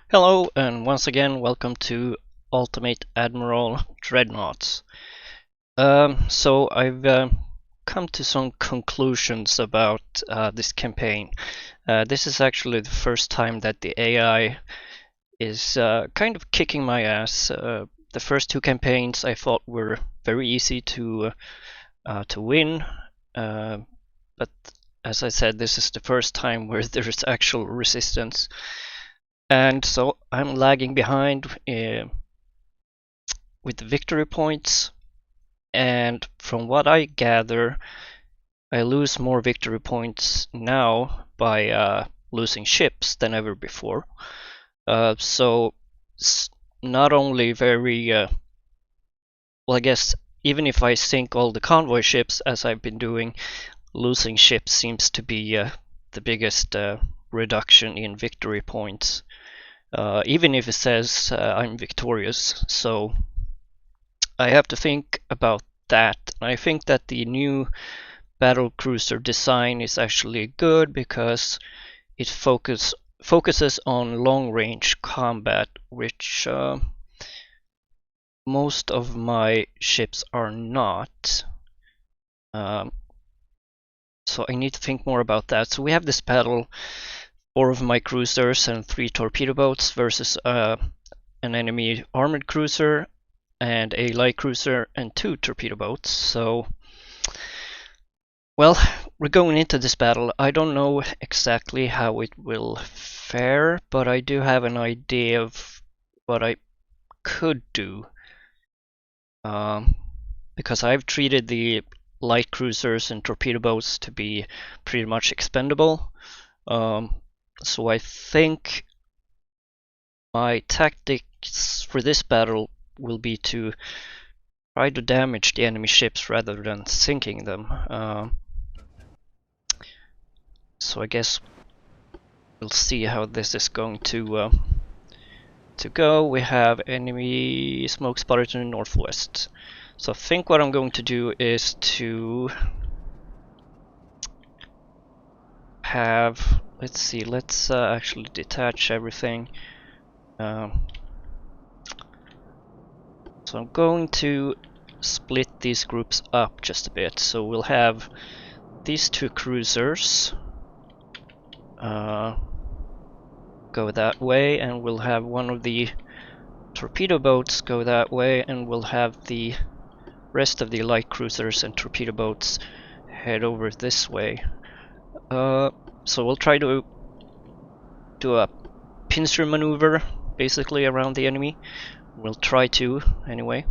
Hello, and once again, welcome to Ultimate Admiral Dreadnoughts. So I've come to some conclusions about this campaign. This is actually the first time that the AI is kind of kicking my ass. The first two campaigns I thought were very easy to win, but as I said, this is the first time where there's actual resistance. And so I'm lagging behind with the victory points, and from what I gather, I lose more victory points now by losing ships than ever before. So it's not only very well, I guess even if I sink all the convoy ships as I've been doing, losing ships seems to be the biggest reduction in victory points. Even if it says I'm victorious. So I have to think about that. I think that the new battle cruiser design is actually good because it focuses on long range combat, which most of my ships are not. So I need to think more about that. So we have this battle: 4 of my cruisers and 3 torpedo boats versus an enemy armored cruiser and a light cruiser and 2 torpedo boats. So, well, we're going into this battle. I don't know exactly how it will fare, but I do have an idea of what I could do. Because I've treated the light cruisers and torpedo boats to be pretty much expendable. So I think my tactics for this battle will be to try to damage the enemy ships rather than sinking them. So I guess we'll see how this is going to go. We have enemy smoke spotted to the northwest. So I think what I'm going to do is to have, let's actually detach everything. So I'm going to split these groups up just a bit. So we'll have these 2 cruisers go that way, and we'll have one of the torpedo boats go that way, and we'll have the rest of the light cruisers and torpedo boats head over this way. So we'll try to do a pincer maneuver basically around the enemy. We'll try to, anyway.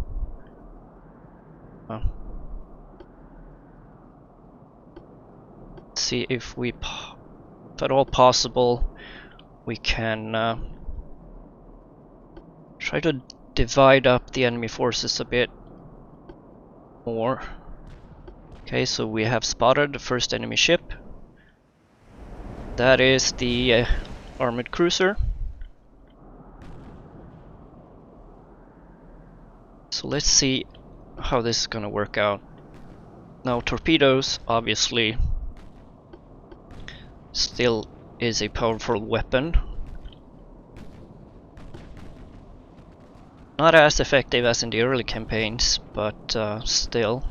See if we, if at all possible, we can try to divide up the enemy forces a bit more. Okay, so we have spotted the first enemy ship. That is the armored cruiser. So let's see how this is gonna work out. Now, torpedoes obviously still is a powerful weapon. Not as effective as in the early campaigns, but still.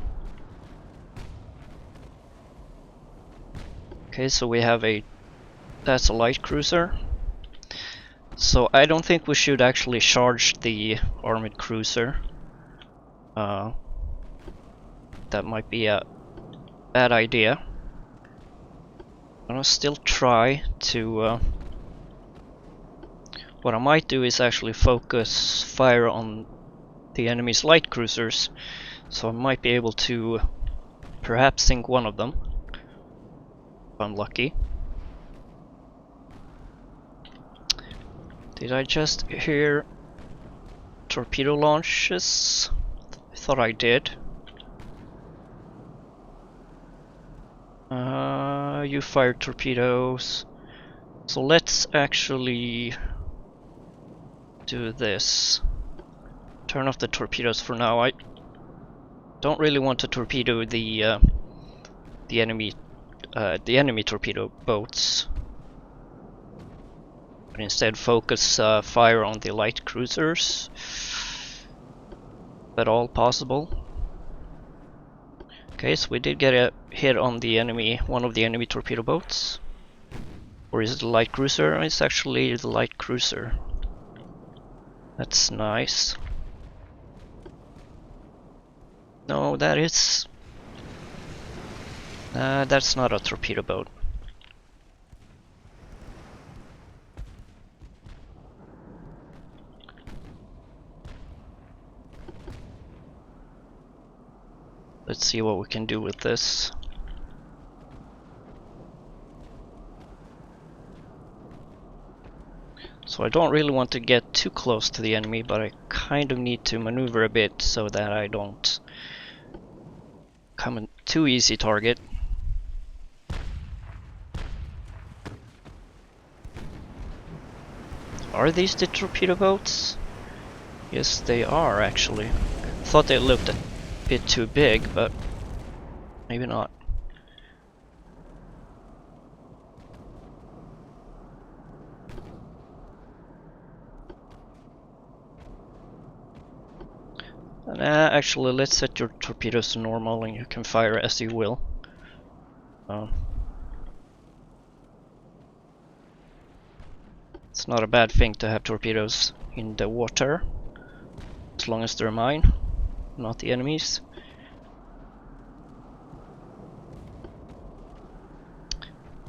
Okay, so we have that's a light cruiser. So I don't think we should actually charge the armored cruiser. That might be a bad idea. I'm gonna still try to what I might do is actually focus fire on the enemy's light cruisers, so I might be able to perhaps sink one of them if I'm lucky. Did I just hear torpedo launches? I thought I did. You fired torpedoes. So let's actually do this. Turn off the torpedoes for now. I don't really want to torpedo the enemy torpedo boats. but instead focus fire on the light cruisers, if at all possible. Okay, so we did get a hit on the enemy, one of the enemy torpedo boats. Or is it the light cruiser? It's actually the light cruiser. That's nice. No, that is... that's not a torpedo boat. Let's see what we can do with this. So I don't really want to get too close to the enemy, but I kind of need to maneuver a bit so that I don't come a too easy target. Are these the torpedo boats? Yes, they are actually. Thought they looked a bit too big, but maybe not. Actually, let's set your torpedoes to normal and you can fire as you will. It's not a bad thing to have torpedoes in the water, as long as they're mine, not the enemy's.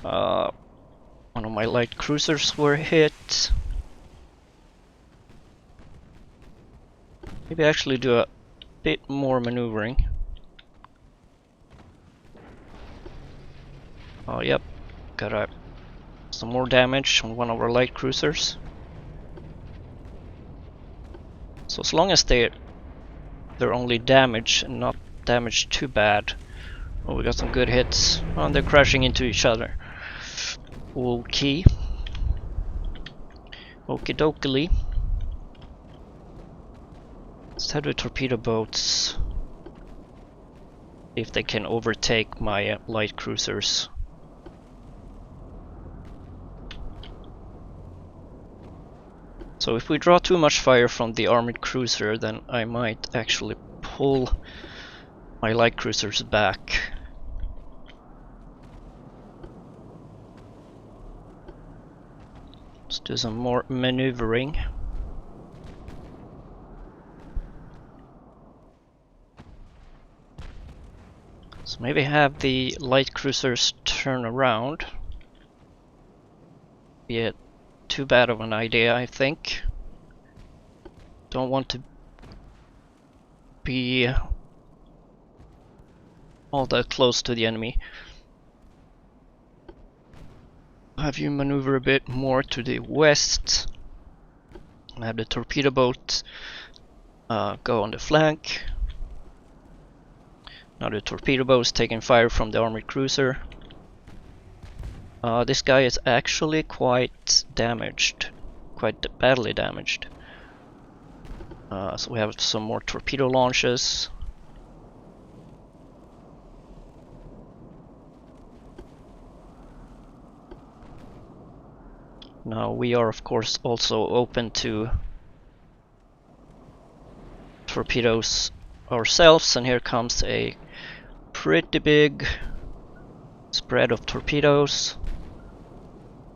One of my light cruisers were hit. Maybe actually do a bit more maneuvering. Oh yep, got some more damage on one of our light cruisers. So as long as they're only damaged and not damaged too bad. Oh, we got some good hits. Oh, they're crashing into each other. Okay. Okie dokie. Let's head to torpedo boats. If they can overtake my light cruisers. So if we draw too much fire from the armored cruiser, then I might actually pull my light cruisers back. Let's do some more maneuvering. So maybe have the light cruisers turn around. Be too bad of an idea, I think. Don't want to be all that close to the enemy. Have you maneuver a bit more to the west. Have the torpedo boat go on the flank. Now the torpedo boat is taking fire from the armored cruiser. This guy is actually quite damaged, quite badly damaged. So we have some more torpedo launches. Now we are of course also open to torpedoes ourselves, and here comes a pretty big spread of torpedoes.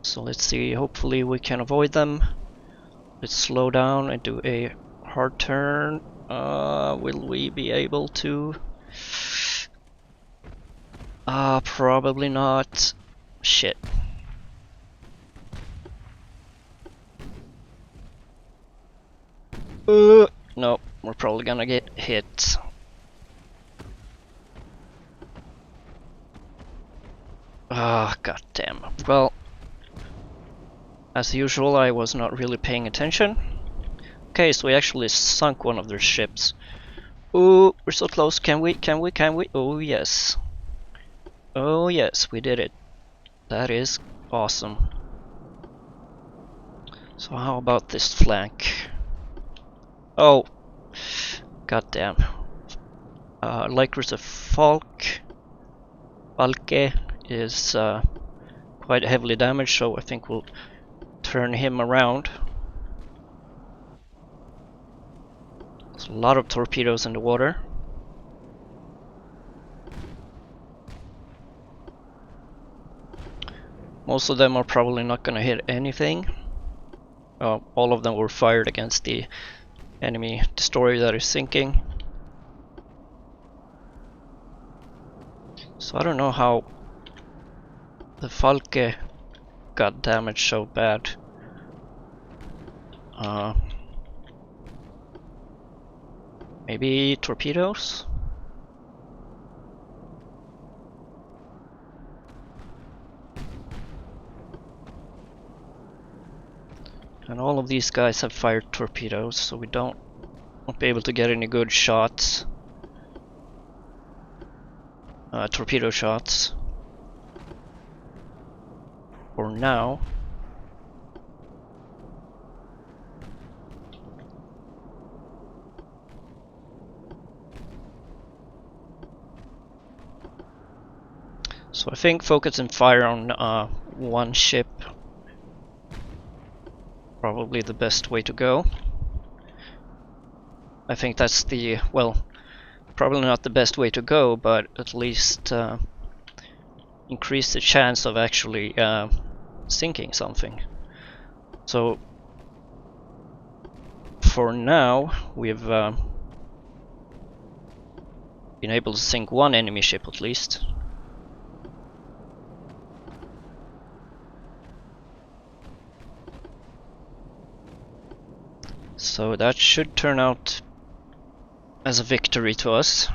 So let's see, hopefully we can avoid them. Let's slow down and do a hard turn. Will we be able to? Probably not. Shit. No, we're probably gonna get hit. Goddamn. Well, as usual, I was not really paying attention. Okay, so we actually sunk one of their ships. Ooh, we're so close. Can we? Oh yes. Oh yes, we did it. That is awesome. So how about this flank? Oh, goddamn. Light cruiser Falke is quite heavily damaged, so I think we'll turn him around. There's a lot of torpedoes in the water. Most of them are probably not gonna hit anything. All of them were fired against the enemy destroyer that is sinking. So I don't know how the Falke got damaged so bad. Maybe torpedoes? And all of these guys have fired torpedoes, so we won't be able to get any good shots. Torpedo shots. For now. So I think focus and fire on one ship. Probably the best way to go. I think that's the, well, probably not the best way to go, but at least increase the chance of actually sinking something. So for now we've been able to sink one enemy ship at least. So that should turn out as a victory to us.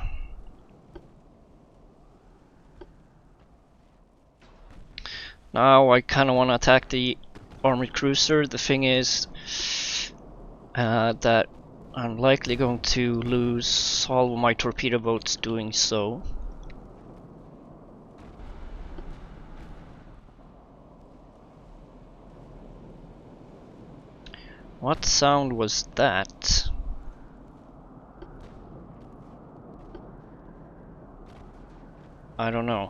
Now I kind of want to attack the armored cruiser. The thing is that I'm likely going to lose all of my torpedo boats doing so. What sound was that? I don't know.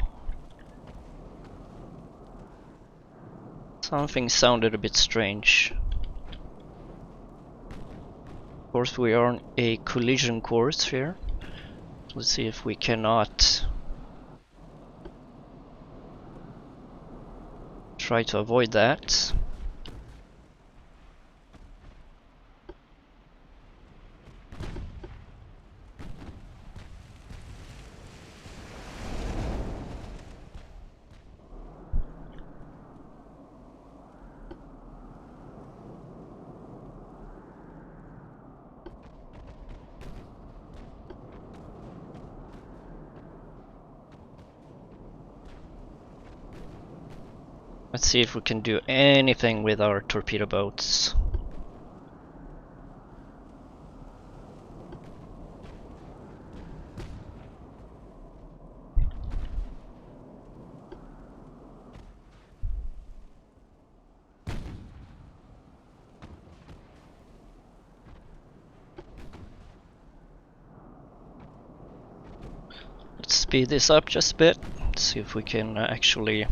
Something sounded a bit strange. Of course, we are on a collision course here. Let's see if we cannot try to avoid that. Let's see if we can do anything with our torpedo boats. Let's speed this up just a bit. See if we can actually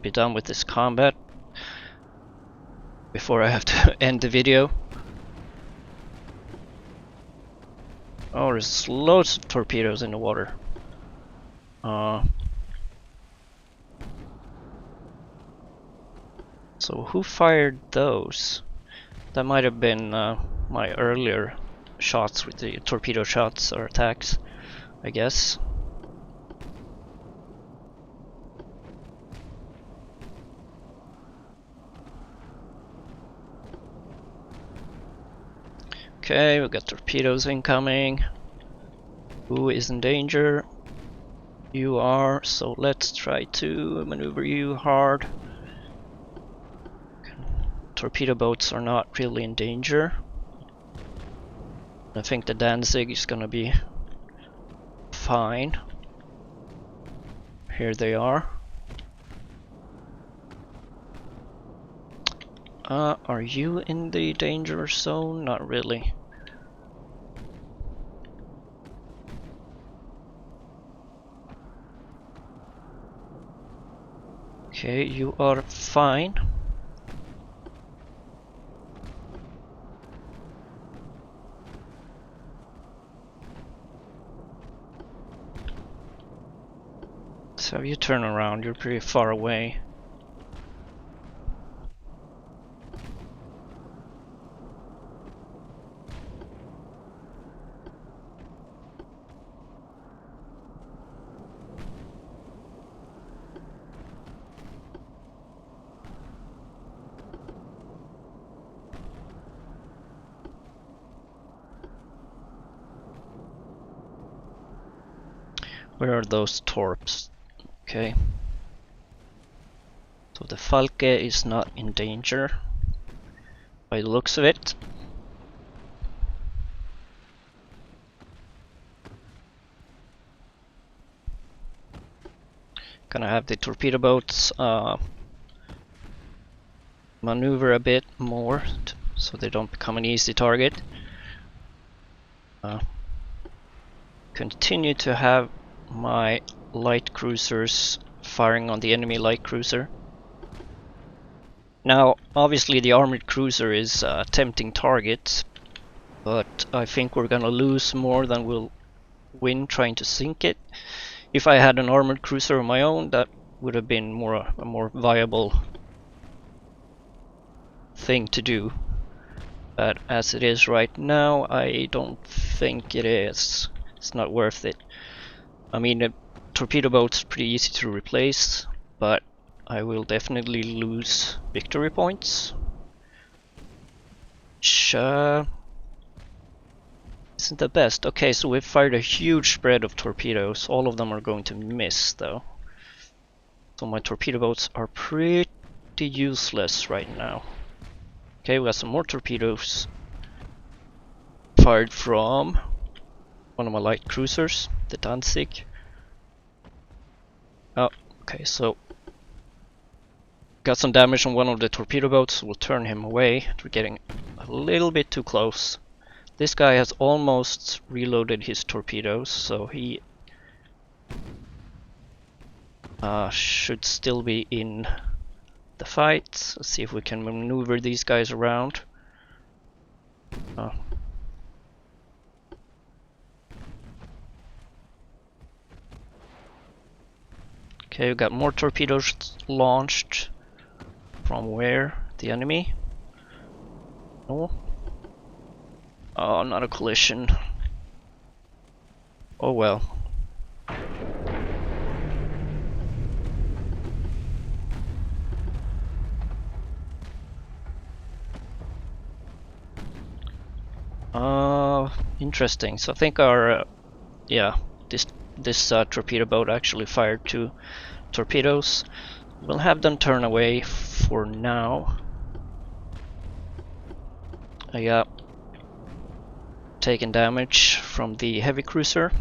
be done with this combat before I have to end the video. Oh, there's loads of torpedoes in the water. So who fired those? That might have been my earlier shots with the torpedo shots or attacks, I guess. Okay, we've got torpedoes incoming. Who is in danger? You are, so let's try to maneuver you hard. Torpedo boats are not really in danger. I think the Danzig is gonna be fine. Here they are. Are you in the danger zone? Not really. Okay, you are fine. So you turn around, you're pretty far away. Where are those torps? Okay. So the Falke is not in danger by the looks of it. Gonna have the torpedo boats maneuver a bit more so they don't become an easy target. Continue to have my light cruisers firing on the enemy light cruiser. Now, obviously the armored cruiser is a tempting target, but I think we're gonna lose more than we'll win trying to sink it. If I had an armored cruiser of my own, that would have been a more viable thing to do. But as it is right now, I don't think it is. It's not worth it. I mean, a torpedo boat's pretty easy to replace, but I will definitely lose victory points. Which isn't the best. Okay, so we've fired a huge spread of torpedoes. All of them are going to miss, though. So my torpedo boats are pretty useless right now. Okay, we got some more torpedoes fired from one of my light cruisers, the Danzig. Oh, okay, so got some damage on one of the torpedo boats. We'll turn him away. We're getting a little bit too close. This guy has almost reloaded his torpedoes, so he should still be in the fight. Let's see if we can maneuver these guys around. Okay, we got more torpedoes launched. From where? The enemy? No. Oh, not a collision. Oh well. Interesting. So I think our this torpedo boat actually fired 2 torpedoes. We'll have them turn away for now. Taken damage from the heavy cruiser,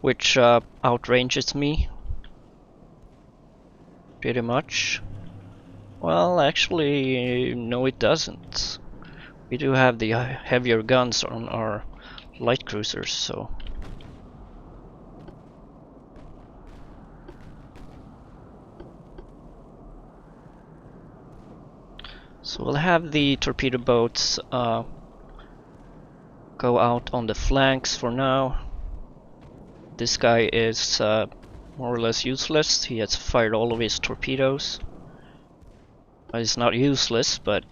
which outranges me pretty much. Well, actually, no, it doesn't. We do have the heavier guns on our light cruisers, so we'll have the torpedo boats go out on the flanks for now. This guy is more or less useless. He has fired all of his torpedoes. He's not useless, but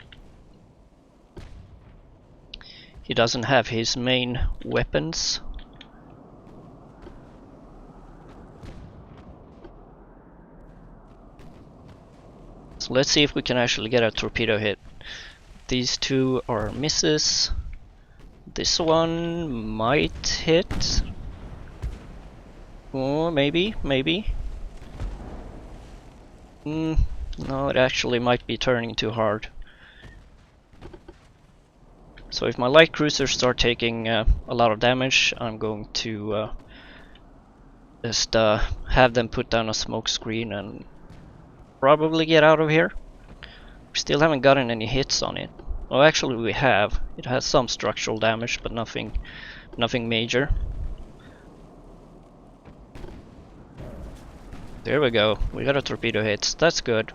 he doesn't have his main weapons. So let's see if we can actually get a torpedo hit. These 2 are misses. This one might hit. Oh, maybe. No, it actually might be turning too hard. So if my light cruisers start taking a lot of damage, I'm going to just have them put down a smoke screen and probably get out of here. We still haven't gotten any hits on it. Well, actually we have. It has some structural damage, but nothing major. There we go. We got a torpedo hit. That's good.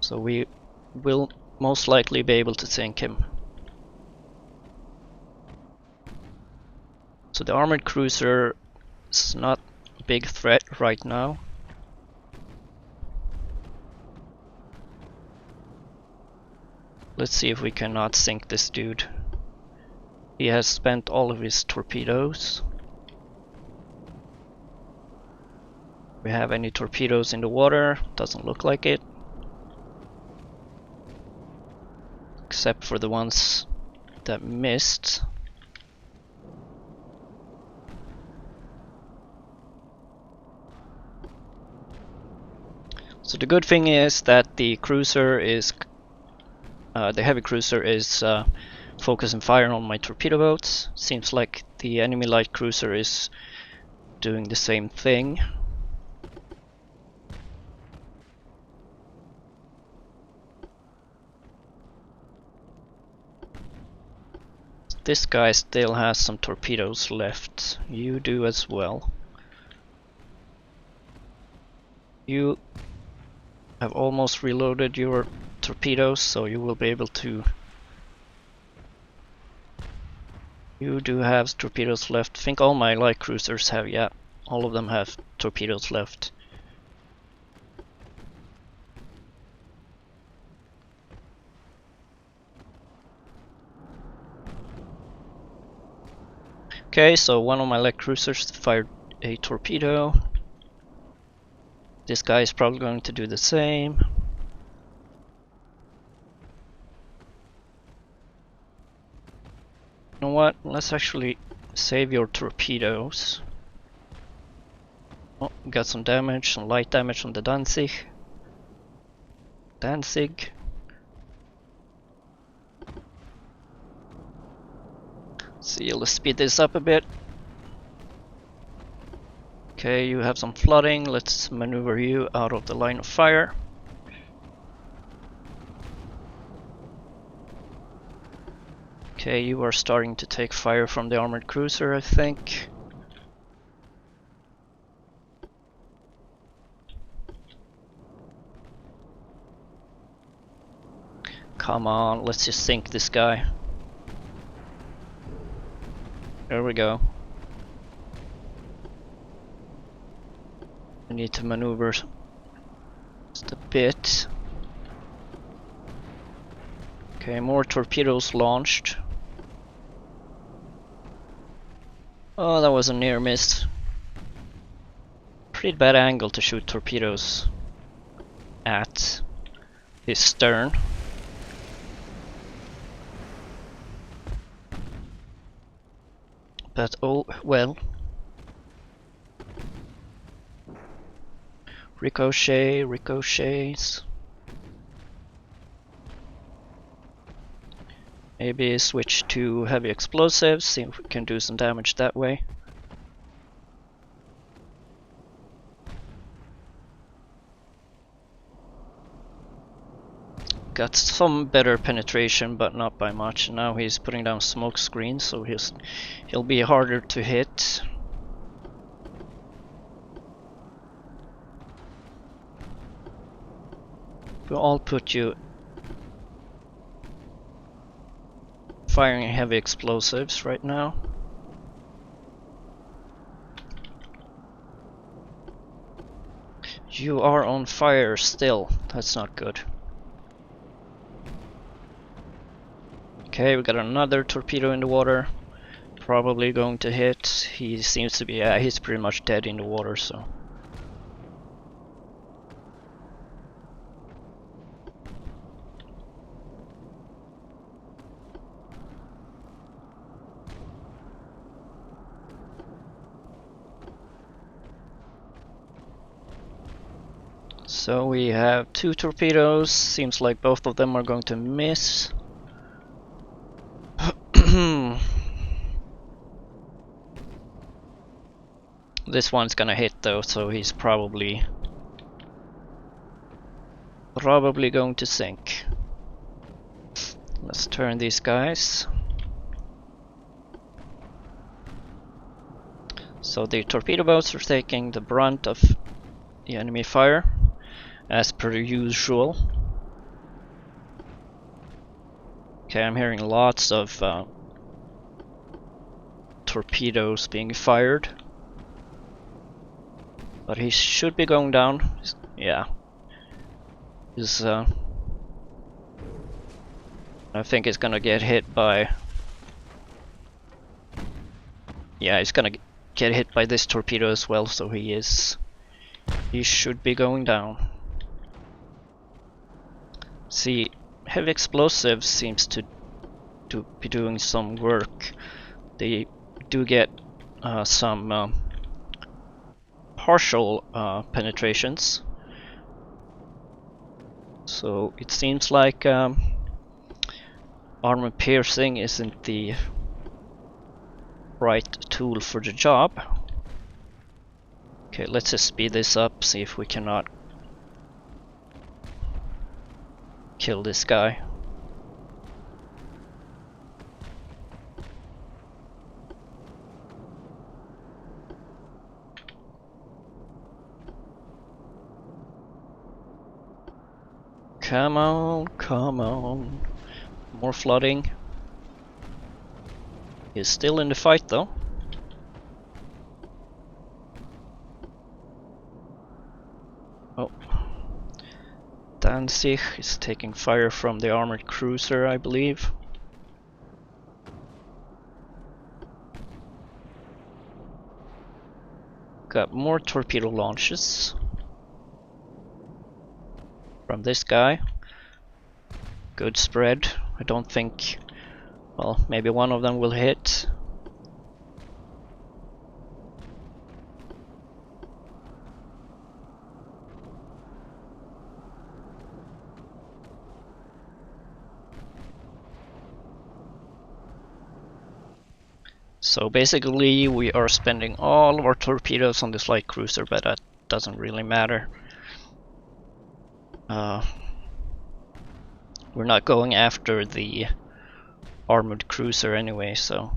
So we will most likely be able to sink him. So the armored cruiser is not a big threat right now. Let's see if we cannot sink this dude. He has spent all of his torpedoes. We have any torpedoes in the water? Doesn't look like it. Except for the ones that missed. So the good thing is that the cruiser is, the heavy cruiser is focusing fire on my torpedo boats. Seems like the enemy light cruiser is doing the same thing. This guy still has some torpedoes left. You do as well. You have almost reloaded your torpedoes, so you will be able to... You do have torpedoes left. I think all my light cruisers have, yeah. All of them have torpedoes left. Okay, so one of my light cruisers fired a torpedo. This guy is probably going to do the same. You know what? Let's actually save your torpedoes. Oh, got some damage, some light damage on the Danzig. See, let's speed this up a bit. Okay, you have some flooding. Let's maneuver you out of the line of fire. Okay, you are starting to take fire from the armored cruiser, I think. Come on, let's just sink this guy. There we go. I need to maneuver just a bit. Okay, more torpedoes launched. Oh, that was a near miss. Pretty bad angle to shoot torpedoes at his stern. But oh well. Ricochets. Maybe switch to heavy explosives, see if we can do some damage that way. Got some better penetration, but not by much. Now he's putting down smoke screens, so he'll be harder to hit. I'll put you firing heavy explosives right now. You are on fire still. That's not good. Okay, we got another torpedo in the water. Probably going to hit. He seems to be, yeah, he's pretty much dead in the water, so. So we have 2 torpedoes. Seems like both of them are going to miss. This one's gonna hit though, so he's probably going to sink. Let's turn these guys. So the torpedo boats are taking the brunt of the enemy fire, as per usual. Okay, I'm hearing lots of torpedoes being fired. But he should be going down. Yeah. I think he's gonna get hit by... Yeah, he's gonna get hit by this torpedo as well, so he should be going down. See, heavy explosives seems to be doing some work. They do get some partial penetrations. So it seems like armor piercing isn't the right tool for the job. Okay, let's just speed this up, see if we cannot kill this guy. Come on, come on. More flooding. He's still in the fight though. Oh. Danzig is taking fire from the armored cruiser, I believe. Got more torpedo launches from this guy. Good spread. I don't think... Well, maybe one of them will hit. So basically we are spending all of our torpedoes on this light cruiser, but that doesn't really matter. We're not going after the armored cruiser anyway, so...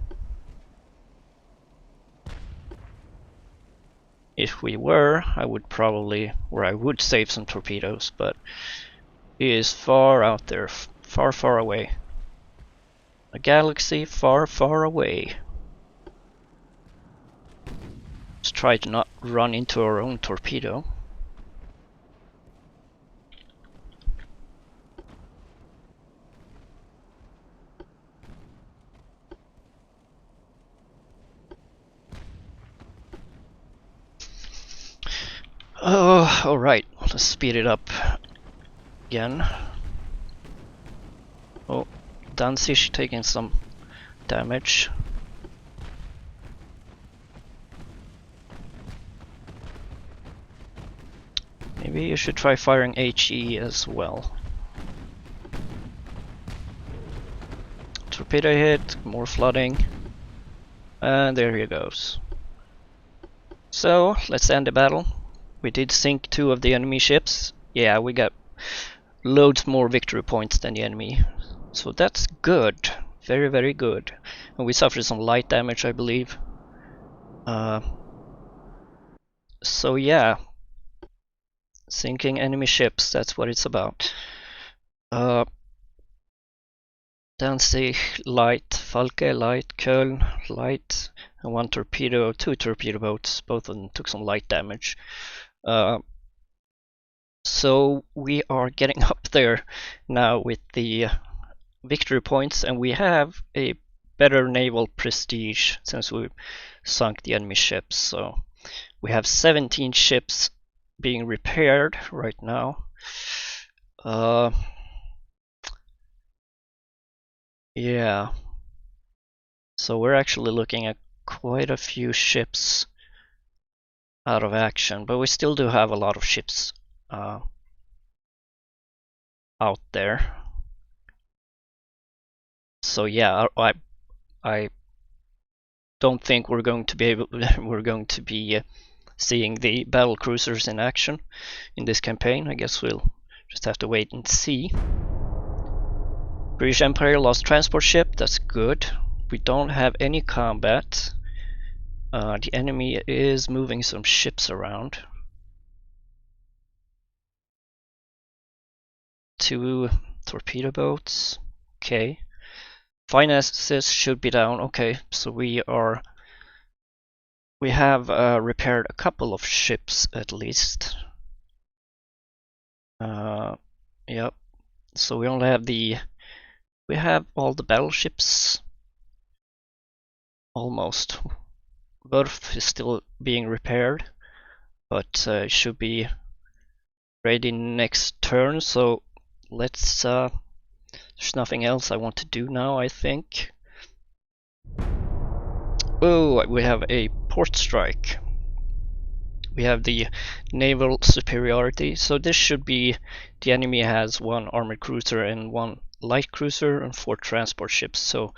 If we were, I would probably... or I would save some torpedoes, but he is far out there, far, far away. A galaxy far, far away. Let's try to not run into our own torpedo. Oh, alright, let's speed it up again. Oh, Danzig taking some damage. Maybe you should try firing HE as well. Torpedo hit, more flooding. And there he goes. So, let's end the battle. We did sink 2 of the enemy ships. Yeah, we got loads more victory points than the enemy. So that's good. Very, very good. And we suffered some light damage, I believe. So yeah. Sinking enemy ships, that's what it's about. Danzig light, Falke light, Köln light, and 1 torpedo, 2 torpedo boats. Both of them took some light damage. So we are getting up there now with the victory points, and we have a better naval prestige since we sunk the enemy ships. So we have 17 ships being repaired right now. Yeah. So we're actually looking at quite a few ships out of action, but we still do have a lot of ships out there. So yeah, I don't think we're going to be seeing the battle cruisers in action in this campaign. I guess we'll just have to wait and see. British Empire lost transport ship. That's good. We don't have any combat. The enemy is moving some ships around. 2 torpedo boats. Okay. Finances should be down. Okay, so we have repaired a couple of ships at least. Yep. So we only have we have all the battleships almost. Both is still being repaired, but it should be ready next turn. So let's. There's nothing else I want to do now, I think. Oh, we have a port strike. We have the naval superiority, so this should be the enemy has 1 armored cruiser and 1 light cruiser and 4 transport ships, so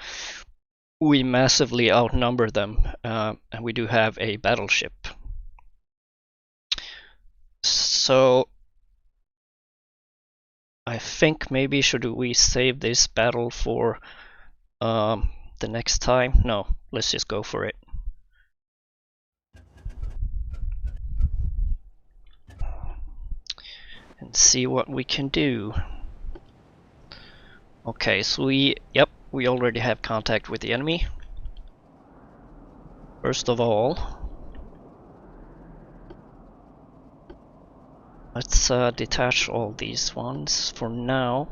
we massively outnumber them, and we do have a battleship. So I think maybe should we save this battle for the next time? No, let's just go for it. And see what we can do. Okay, so we already have contact with the enemy. First of all, let's detach all these ones for now.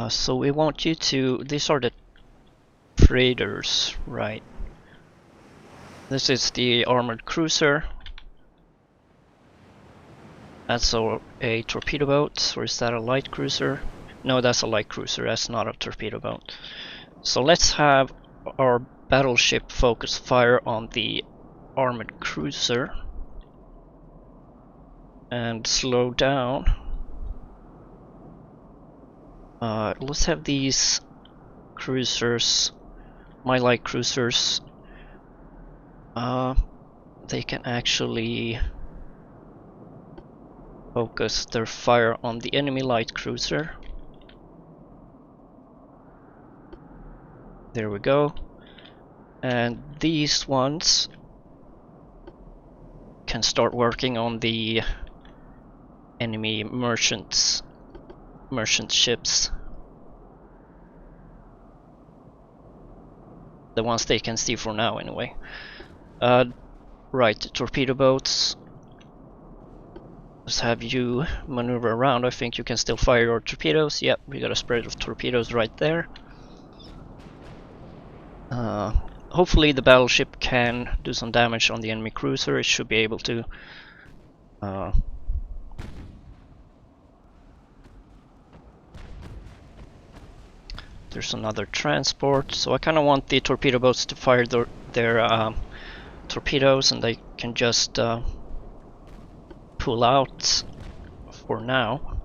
So we want you to, these are the freighters, right? This is the armored cruiser. That's a torpedo boat, or is that a light cruiser? No, that's a light cruiser, that's not a torpedo boat. So let's have our battleship focus fire on the armored cruiser. And slow down. Let's have these cruisers, my light cruisers, they can actually focus their fire on the enemy light cruiser. There we go. And these ones can start working on the enemy merchant ships. The ones they can see for now anyway. Right, torpedo boats. Let's have you maneuver around. I think you can still fire your torpedoes. Yep, we got a spread of torpedoes right there. Hopefully the battleship can do some damage on the enemy cruiser. It should be able to. There's another transport, so I kind of want the torpedo boats to fire their torpedoes, and they can just pull out for now.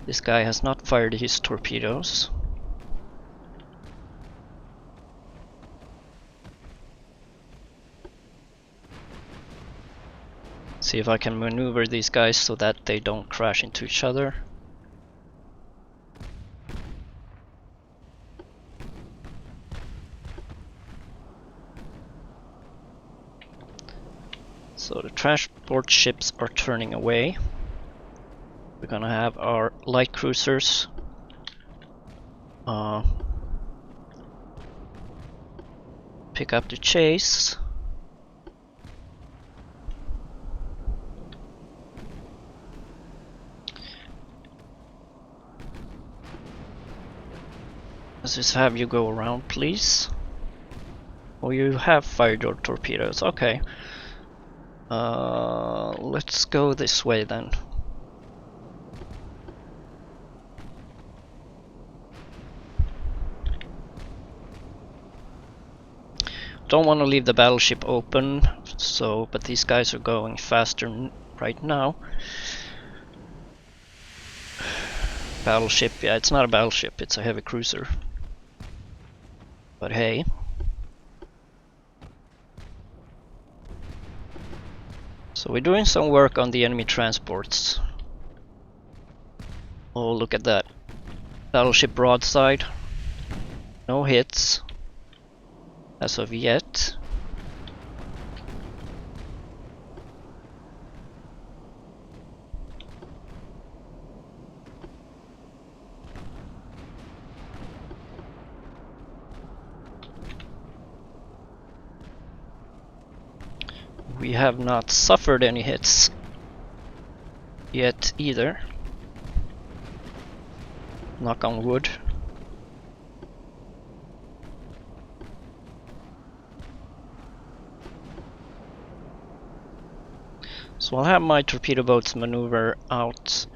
This guy has not fired his torpedoes. See if I can maneuver these guys so that they don't crash into each other. So the transport ships are turning away. We're gonna have our light cruisers pick up the chase. Let's just have you go around, please. Oh, you have fired your torpedoes. Okay. Let's go this way then. Don't want to leave the battleship open, so but these guys are going faster right now. Battleship, yeah, it's not a battleship, it's a heavy cruiser. But hey. So we're doing some work on the enemy transports. Oh, look at that. Battleship broadside. No hits. As of yet. We have not suffered any hits yet either. Knock on wood. So I'll have my torpedo boats maneuver out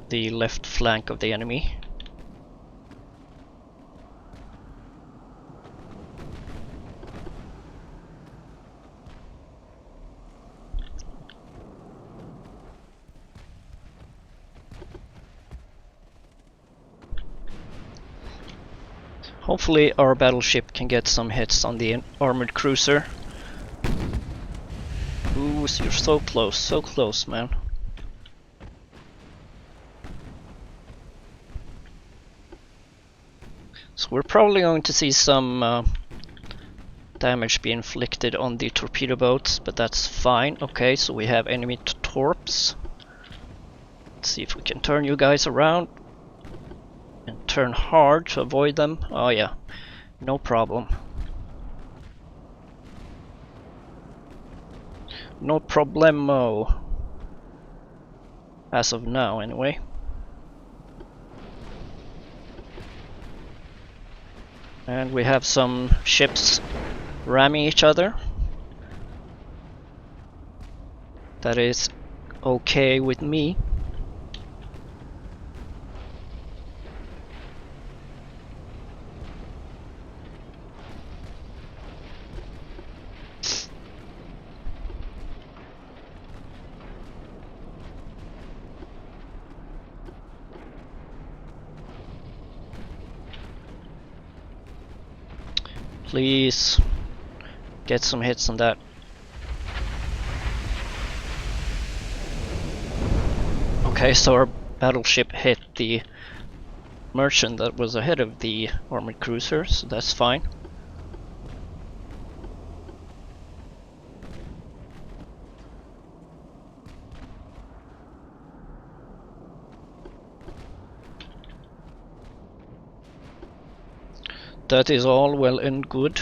the left flank of the enemy. Hopefully our battleship can get some hits on the armored cruiser. Ooh, you're so close, man. So we're probably going to see some damage be inflicted on the torpedo boats, but that's fine. Okay, so we have enemy torps. Let's see if we can turn you guys around. And turn hard to avoid them. Oh yeah, no problem. No problemo. As of now, anyway. And we have some ships ramming each other. That is okay with me. Please get some hits on that. Okay, so our battleship hit the merchant that was ahead of the armored cruiser, so that's fine. That is all well and good.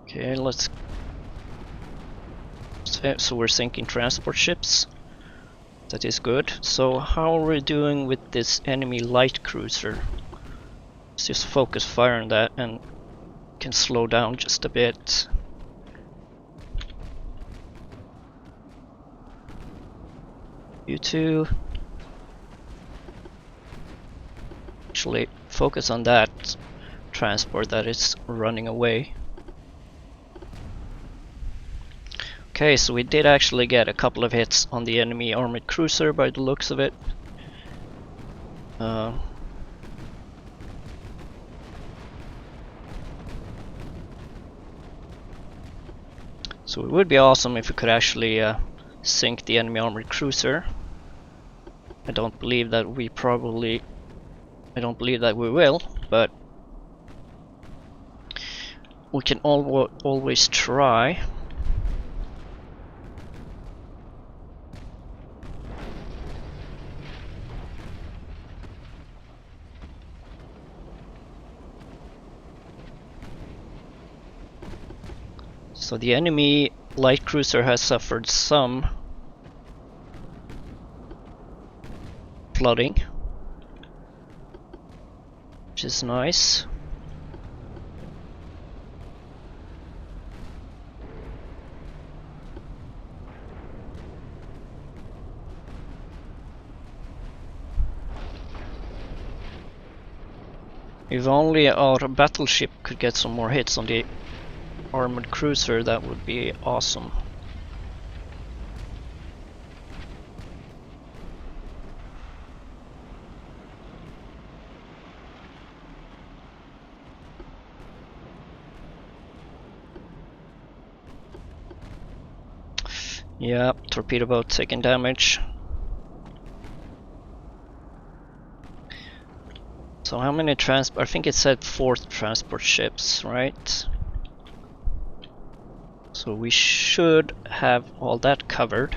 Okay, let's... So we're sinking transport ships. That is good. So how are we doing with this enemy light cruiser? Let's just focus fire on that and can slow down just a bit. You two. Actually, focus on that transport that is running away. Okay, so we did actually get a couple of hits on the enemy armored cruiser by the looks of it. So it would be awesome if we could actually sink the enemy armored cruiser. I don't believe that we will, but we can always try. So the enemy light cruiser has suffered some flooding, which is nice. If only our battleship could get some more hits on the armored cruiser, that would be awesome. Yeah, torpedo boat taking damage. So how many I think it said 4 transport ships, right? So we should have all that covered.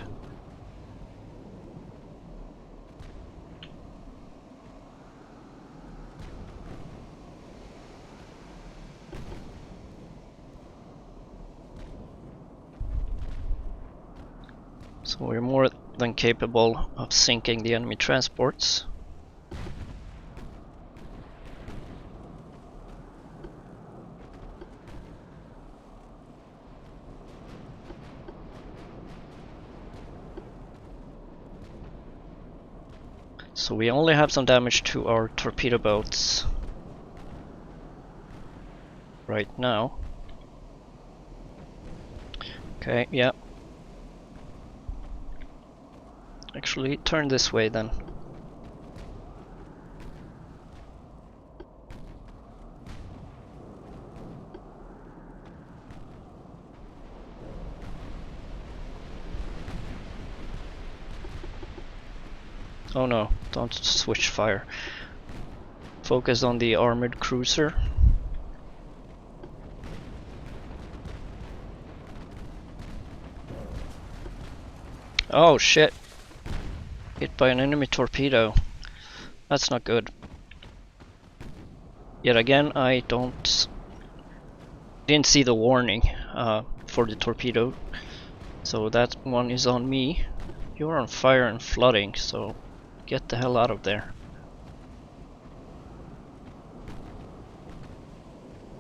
So we're more than capable of sinking the enemy transports. So we only have some damage to our torpedo boats right now. Okay, yeah. Actually, turn this way then. Oh no, don't switch fire. Focus on the armored cruiser. Oh shit! Hit by an enemy torpedo. That's not good. Yet again, I didn't see the warning for the torpedo, so that one is on me. You're on fire and flooding, so get the hell out of there.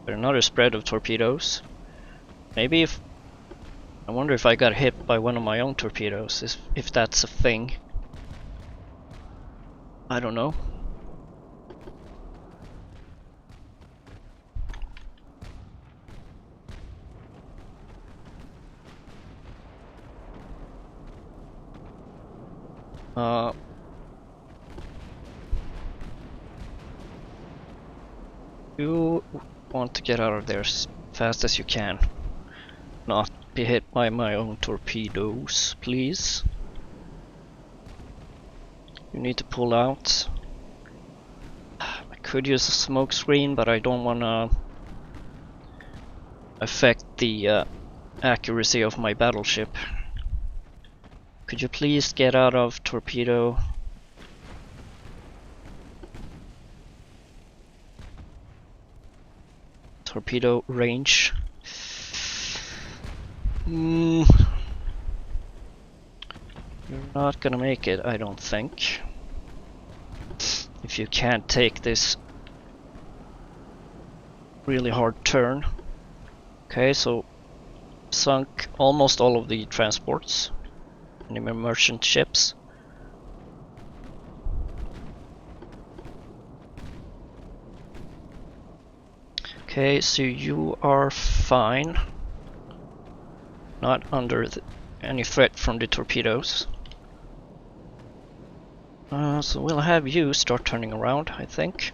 But another spread of torpedoes. Maybe if I wonder if I got hit by one of my own torpedoes, if that's a thing. I don't know. You want to get out of there as fast as you can. Not be hit by my own torpedoes, please. You need to pull out. I could use a smoke screen, but I don't want to affect the accuracy of my battleship. Could you please get out of torpedo? Torpedo range. You're not gonna make it, I don't think. If you can't take this really hard turn. Okay, so sunk almost all of the transports. Enemy merchant ships. Okay, so you are fine. Not under any threat from the torpedoes. So we'll have you start turning around, I think.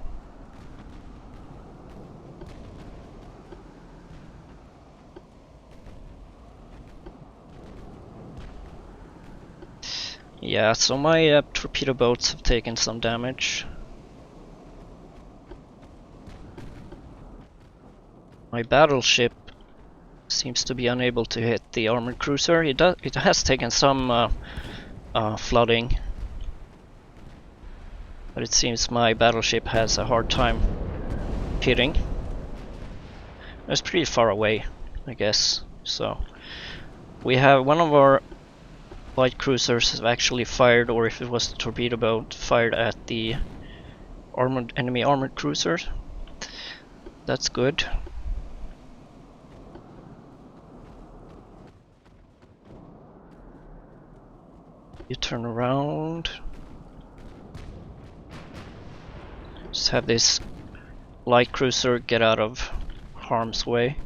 Yeah, so my torpedo boats have taken some damage. My battleship seems to be unable to hit the armored cruiser. It has taken some flooding, but it seems my battleship has a hard time hitting. It's pretty far away, I guess. So we have one of our light cruisers have actually fired, or if it was the torpedo boat, fired at the enemy armored cruiser. That's good. You turn around. Just have this light cruiser get out of harm's way.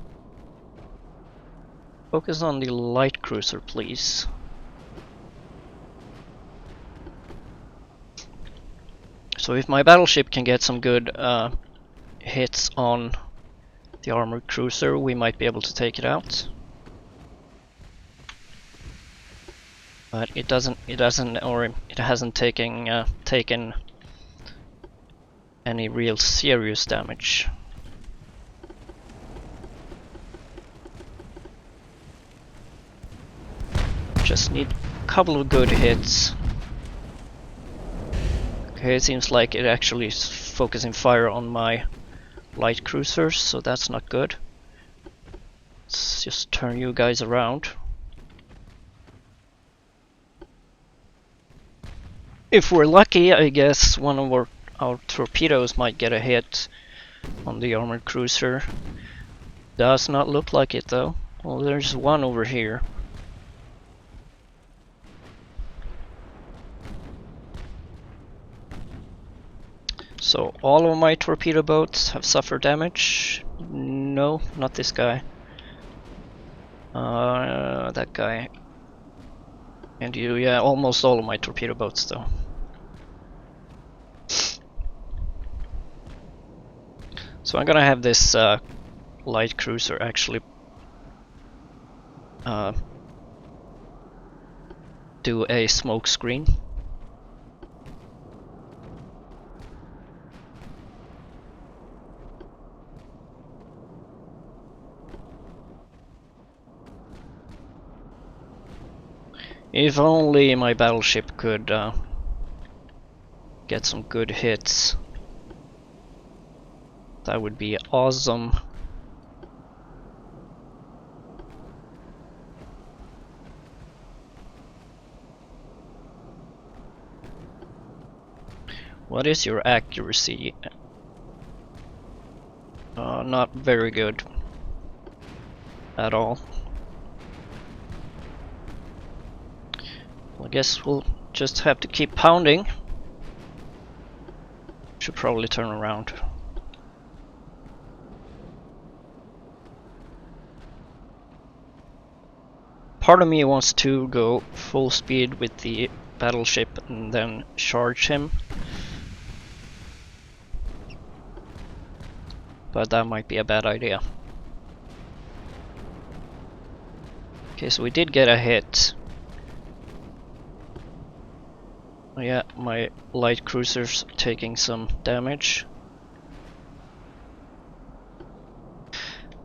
Focus on the light cruiser, please. So if my battleship can get some good hits on the armored cruiser, we might be able to take it out. But it hasn't taken any real serious damage. Just need a couple of good hits. Okay, it seems like it actually is focusing fire on my light cruisers, so that's not good. Let's just turn you guys around. If we're lucky, I guess one of our torpedoes might get a hit on the armored cruiser. Does not look like it though. Well, there's one over here. So all of my torpedo boats have suffered damage. No, not this guy. That guy. And you, yeah, almost all of my torpedo boats though. So I'm gonna have this light cruiser actually do a smoke screen. If only my battleship could get some good hits. That would be awesome. What is your accuracy? Not very good at all. I guess we'll just have to keep pounding. Should probably turn around. Part of me wants to go full speed with the battleship and then charge him. But that might be a bad idea. Okay, so we did get a hit. Yeah, my light cruiser's taking some damage.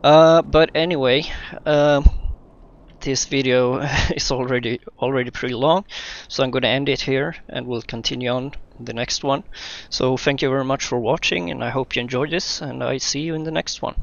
But anyway, this video is already pretty long, so I'm gonna end it here and we'll continue on the next one. So thank you very much for watching, and I hope you enjoyed this, and I see you in the next one.